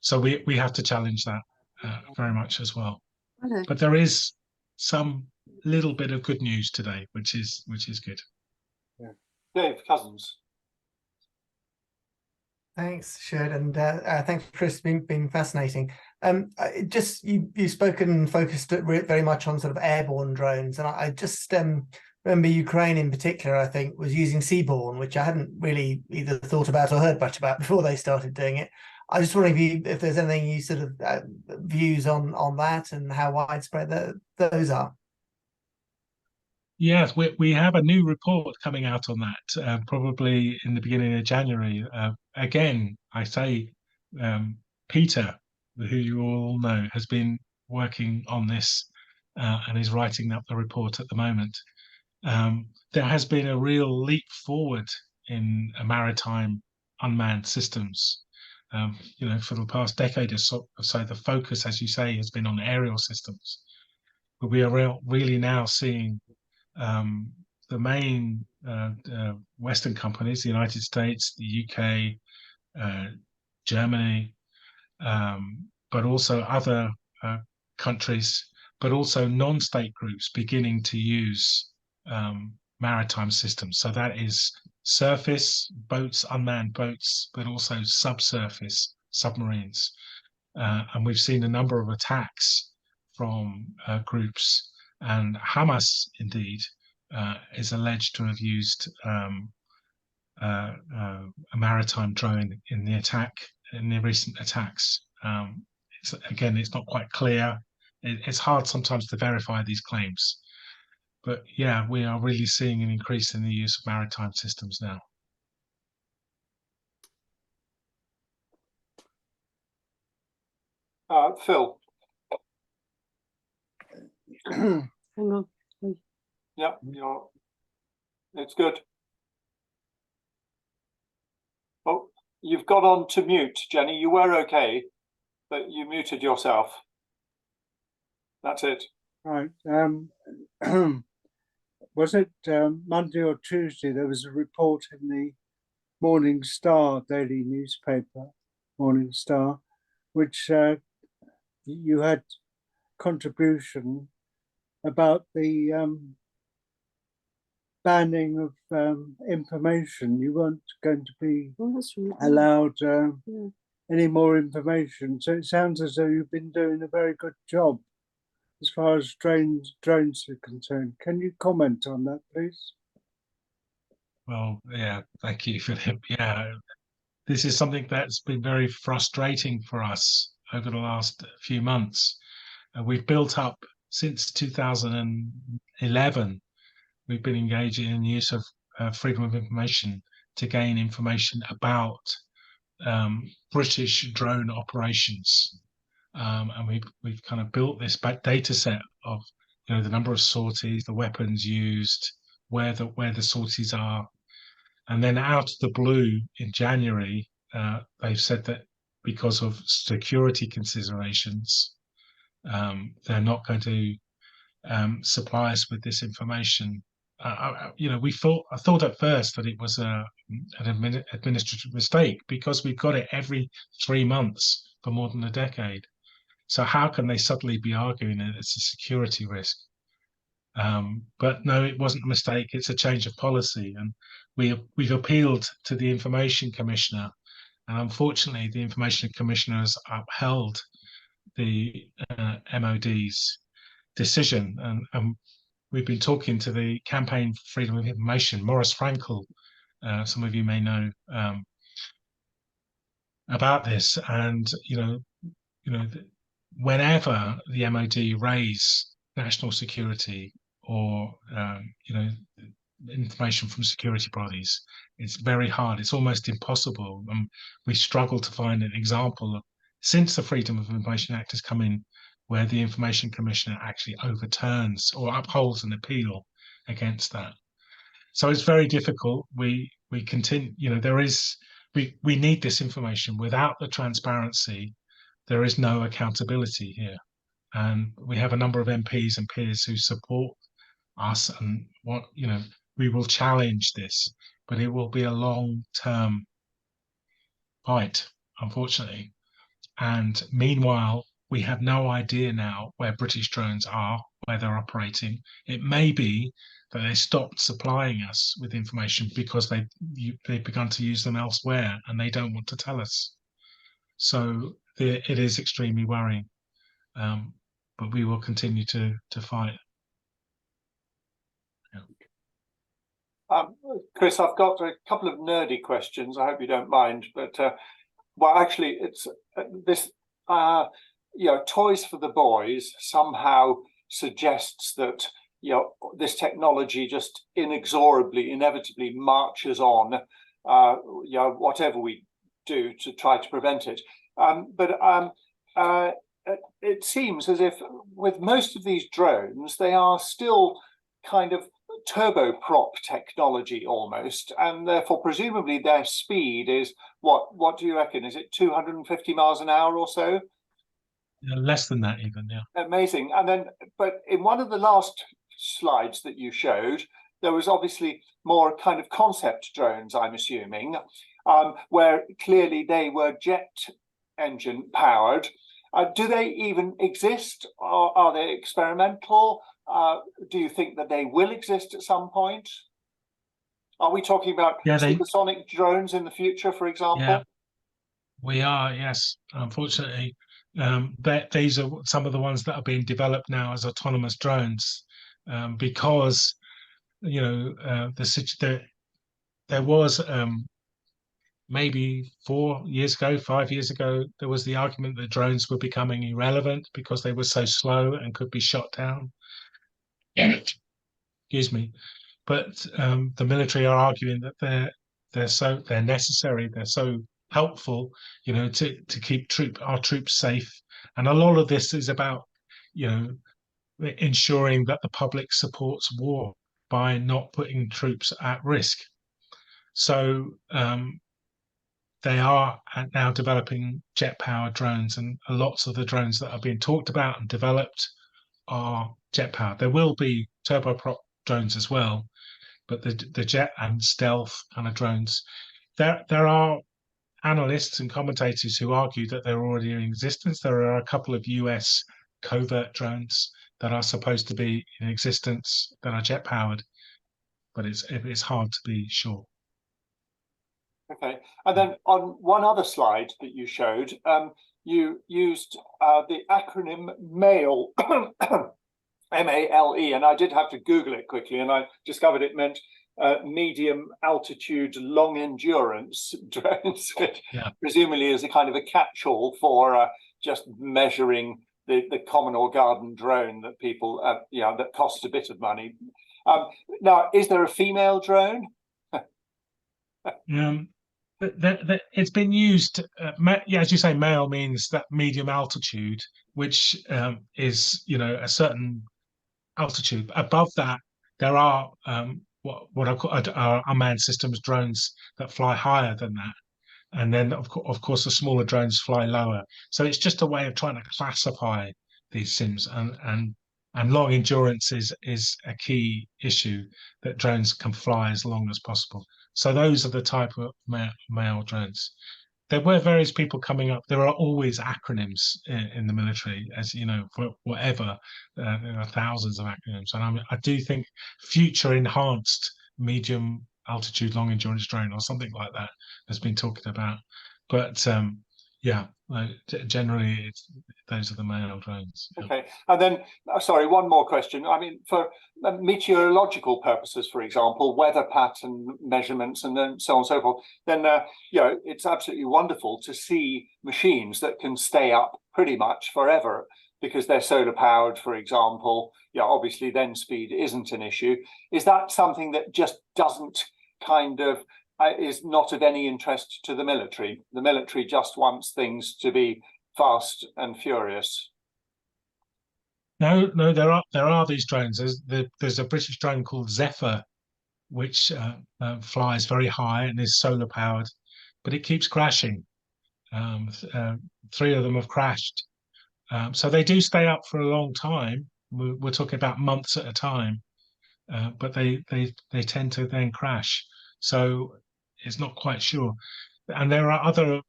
so we have to challenge that very much as well. Okay. But there is some little bit of good news today, which is good. Yeah. Dave Cousins. Thanks, Sherd, and thanks, Chris. Been fascinating. Just you've spoken focused very much on sort of airborne drones, and I just remember Ukraine in particular. I think was using seaborne, which I hadn't really either thought about or heard much about before they started doing it. I was just wondering if there's anything you sort of views on that and how widespread those are. Yes, we have a new report coming out on that, probably in the beginning of January. Again, I say Peter, who you all know, has been working on this and is writing up the report at the moment. There has been a real leap forward in maritime unmanned systems. For the past decade or so, the focus, as you say, has been on aerial systems. But we are really now seeing the main Western companies, the United States, the UK, Germany, but also other countries, but also non-state groups beginning to use maritime systems. So that is surface boats, unmanned boats, but also subsurface submarines. And we've seen a number of attacks from groups. And Hamas, indeed, is alleged to have used a maritime drone in the recent attacks. It's not quite clear. It's hard sometimes to verify these claims. But yeah, we are really seeing an increase in the use of maritime systems now. Phil. Hang on. Yeah, it's good. Oh, you've got on to mute, Jenny. You were okay, but you muted yourself. That's it. Right. Was it Monday or Tuesday? There was a report in the Morning Star daily newspaper, Morning Star, which you had contribution about the banning of information. You weren't going to be allowed any more information. So it sounds as though you've been doing a very good job as far as drones are concerned. Can you comment on that, please? Well, yeah, thank you, Philip. Yeah, this is something that's been very frustrating for us over the last few months. We've built up since 2011. We've been engaging in the use of freedom of information to gain information about British drone operations, and we've kind of built this data set of the number of sorties, the weapons used, where the sorties are, and then out of the blue in January, they've said that because of security considerations, they're not going to supply us with this information. I thought at first that it was an administrative mistake because we've got it every 3 months for more than a decade. So how can they suddenly be arguing that it's a security risk? But no, it wasn't a mistake. It's a change of policy, and we've appealed to the Information Commissioner And unfortunately, the Information Commissioner has upheld the MOD's decision. And we've been talking to the Campaign for Freedom of Information, Maurice Frankel, some of you may know about this. And, whenever the MOD raise national security or, information from security bodies, it's very hard. It's almost impossible. We struggle to find an example since the Freedom of Information Act has come in where the Information Commissioner actually overturns or upholds an appeal against that. So it's very difficult. We continue, we need this information. Without the transparency, there is no accountability here. And we have a number of MPs and peers who support us and we will challenge this, but it will be a long-term fight, unfortunately. And meanwhile, we have no idea now where British drones are, where they're operating. It may be that they stopped supplying us with information because they've begun to use them elsewhere and they don't want to tell us. So it is extremely worrying, but we will continue to fight. Chris, I've got a couple of nerdy questions. I hope you don't mind, but well, actually, it's this. Toys for the Boys somehow suggests that this technology just inevitably marches on. Whatever we do to try to prevent it. But it seems as if with most of these drones, they are still kind of turboprop technology almost, and therefore presumably their speed is what do you reckon? Is it 250 miles an hour or so? Less than that even, yeah. Amazing. And then, but in one of the last slides that you showed, there was obviously more kind of concept drones, I'm assuming, where clearly they were jet engine powered. Do they even exist, or are they experimental? Do you think that they will exist at some point? Are we talking about supersonic drones in the future, for example? Yeah, we are, yes. Unfortunately, these are some of the ones that are being developed now as autonomous drones, because there was maybe 4 years ago, 5 years ago, there was the argument that drones were becoming irrelevant because they were so slow and could be shot down. Excuse me. But the military are arguing that they're necessary, they're so helpful, to keep our troops safe. And a lot of this is about, ensuring that the public supports war by not putting troops at risk. So they are now developing jet-powered drones, and lots of the drones that are being talked about and developed are jet-powered. There will be turboprop drones as well, but the jet and stealth kind of drones, there are analysts and commentators who argue that they're already in existence. There are a couple of US covert drones that are supposed to be in existence that are jet-powered, but it's hard to be sure. Okay, and then on one other slide that you showed, you used the acronym MALE, M-A-L-E, and I did have to Google it quickly, and I discovered it meant medium altitude, long endurance drones, which presumably is a kind of a catch-all for just measuring the common or garden drone that people, that costs a bit of money. Now, is there a female drone? It's been used, as you say, male means that medium altitude, which is, a certain altitude. Above that, there are what I call unmanned systems drones that fly higher than that. And then, of course, the smaller drones fly lower. So it's just a way of trying to classify these sims. And long endurance is a key issue, that drones can fly as long as possible. So those are the type of male drones. There were various people coming up. There are always acronyms in the military, as you know, for whatever. There are thousands of acronyms. And I do think future enhanced medium altitude long endurance drone or something like that has been talked about. But yeah, generally those are the male drones. Yeah. Okay, and then sorry, one more question. I mean, for meteorological purposes, for example, weather pattern measurements, and then so on and so forth, then you know, it's absolutely wonderful to see machines that can stay up pretty much forever because they're solar powered, for example. Yeah, obviously, then speed isn't an issue. Is that something that just doesn't kind of is not of any interest to the military? The military just wants things to be fast and furious. No, there are these drones. There's a British drone called Zephyr, which flies very high and is solar powered, but it keeps crashing. 3 of them have crashed, so they do stay up for a long time. We're talking about months at a time, but they tend to then crash. So it's not quite sure. And there are other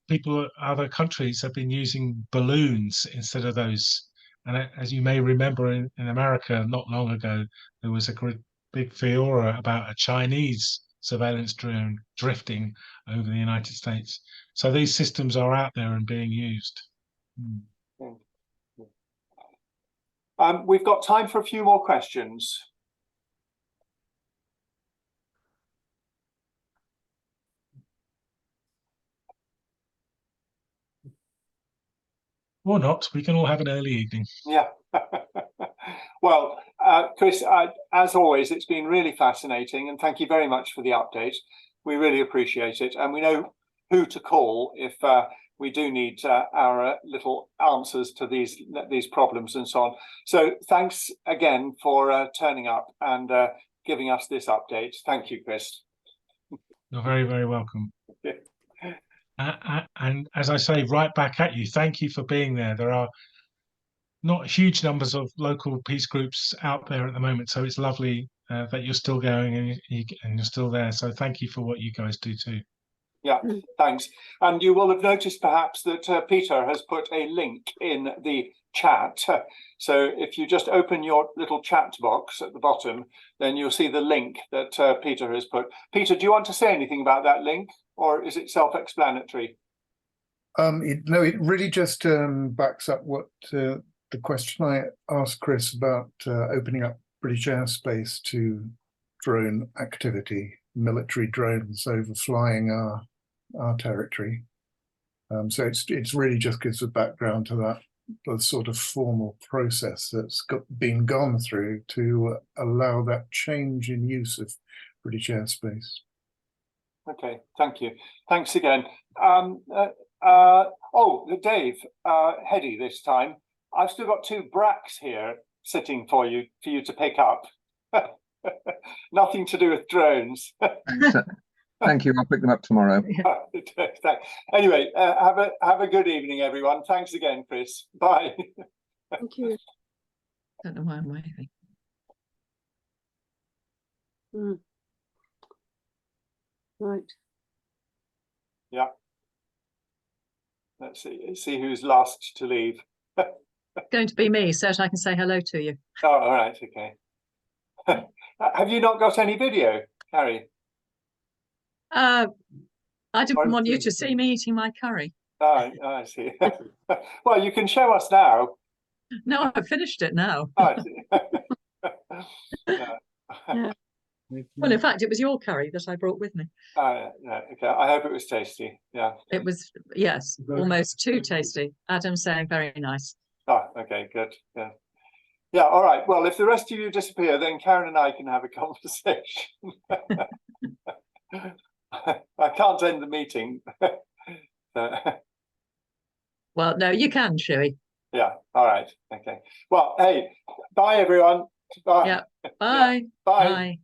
countries have been using balloons instead of those. And as you may remember, in America, not long ago, there was a big furor about a Chinese surveillance drone drifting over the United States. So these systems are out there and being used. We've got time for a few more questions. Or not, we can all have an early evening. Yeah. Well, Chris, as always, it's been really fascinating, and thank you very much for the update. We really appreciate it, and we know who to call if we do need our little answers to these problems and so on. So thanks again for turning up and giving us this update. Thank you, Chris. You're very, very welcome. Yeah. And as I say, right back at you. Thank you for being there. There are not huge numbers of local peace groups out there at the moment, so it's lovely that you're still going and you're still there. So thank you for what you guys do too. Yeah, thanks. And you will have noticed perhaps that Peter has put a link in the chat. So if you just open your little chat box at the bottom, then you'll see the link that Peter has put. Peter, do you want to say anything about that link, or is it self-explanatory? No, it really just backs up what the question I asked Chris about opening up British airspace to drone activity, military drones overflying our territory. So it's really just gives a background to that, the sort of formal process that's been gone through to allow that change in use of British airspace. Okay, thank you. Thanks again. Dave, Hedy this time. I've still got 2 bracks here sitting for you to pick up. Nothing to do with drones. Thank you. I'll pick them up tomorrow. Anyway, have a good evening, everyone. Thanks again, Chris. Bye. Thank you. Don't know why I'm waving. Right. Yeah. Let's see who's last to leave. Going to be me, so that I can say hello to you. Oh, all right, okay. Have you not got any video, Carrie? I didn't want you to see me eating my curry. Oh, I see. Well, you can show us now. No, I've finished it now. Oh, I see. Yeah. Well, in fact, it was your curry that I brought with me. Yeah, okay. I hope it was tasty. Yeah. It was, yes, almost too tasty. Adam's saying very nice. Oh, okay, good. Yeah. Yeah, all right. Well, if the rest of you disappear, then Karen and I can have a conversation. I can't end the meeting. Well, no, you can, Shuey. Yeah, all right. Okay. Well, hey, bye, everyone. Bye. Yeah. Bye. Bye. Bye.